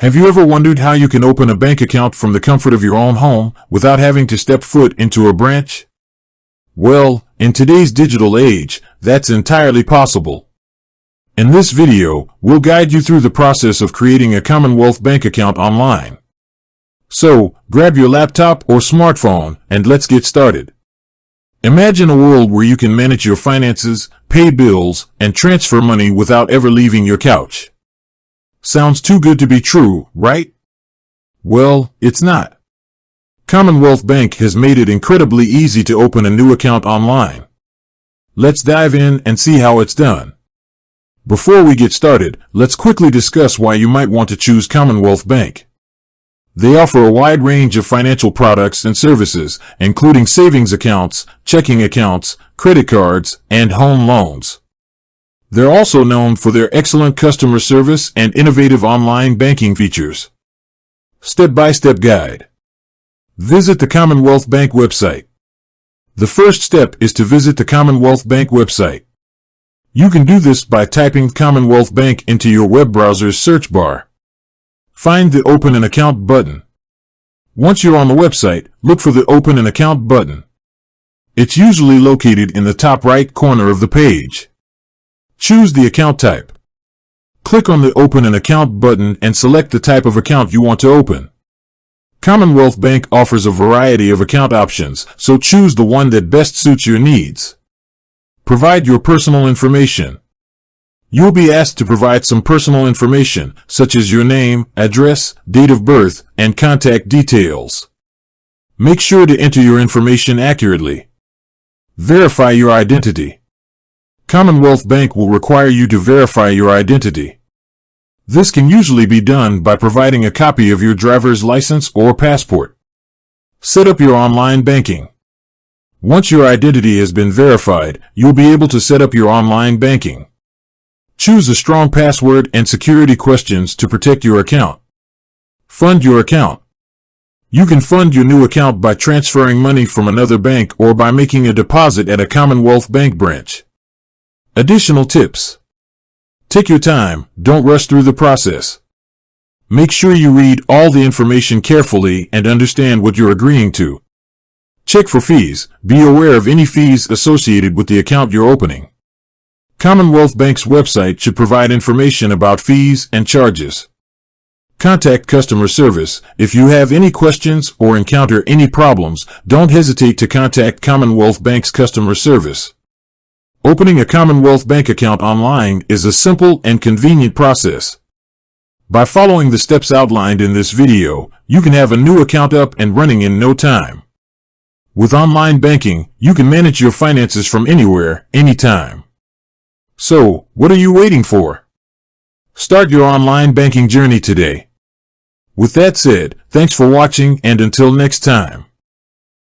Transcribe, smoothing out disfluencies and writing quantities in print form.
Have you ever wondered how you can open a bank account from the comfort of your own home without having to step foot into a branch? Well, in today's digital age, that's entirely possible. In this video, we'll guide you through the process of creating a Commonwealth bank account online. So, grab your laptop or smartphone and let's get started. Imagine a world where you can manage your finances, pay bills, and transfer money without ever leaving your couch. Sounds too good to be true, right? Well, it's not. Commonwealth Bank has made it incredibly easy to open a new account online. Let's dive in and see how it's done. Before we get started, let's quickly discuss why you might want to choose Commonwealth Bank. They offer a wide range of financial products and services, including savings accounts, checking accounts, credit cards, and home loans. They're also known for their excellent customer service and innovative online banking features. Step-by-step guide. Visit the Commonwealth Bank website. The first step is to visit the Commonwealth Bank website. You can do this by typing Commonwealth Bank into your web browser's search bar. Find the Open an Account button. Once you're on the website, look for the Open an Account button. It's usually located in the top right corner of the page. Choose the account type. Click on the Open an Account button and select the type of account you want to open. Commonwealth Bank offers a variety of account options, so choose the one that best suits your needs. Provide your personal information. You'll be asked to provide some personal information, such as your name, address, date of birth, and contact details. Make sure to enter your information accurately. Verify your identity. Commonwealth Bank will require you to verify your identity. This can usually be done by providing a copy of your driver's license or passport. Set up your online banking. Once your identity has been verified, you'll be able to set up your online banking. Choose a strong password and security questions to protect your account. Fund your account. You can fund your new account by transferring money from another bank or by making a deposit at a Commonwealth Bank branch. Additional tips. Take your time, don't rush through the process. Make sure you read all the information carefully and understand what you're agreeing to. Check for fees. Be aware of any fees associated with the account you're opening. Commonwealth Bank's website should provide information about fees and charges. Contact customer service. If you have any questions or encounter any problems, don't hesitate to contact Commonwealth Bank's customer service. Opening a Commonwealth Bank account online is a simple and convenient process. By following the steps outlined in this video, you can have a new account up and running in no time. With online banking, you can manage your finances from anywhere, anytime. So, what are you waiting for? Start your online banking journey today. With that said, thanks for watching and until next time.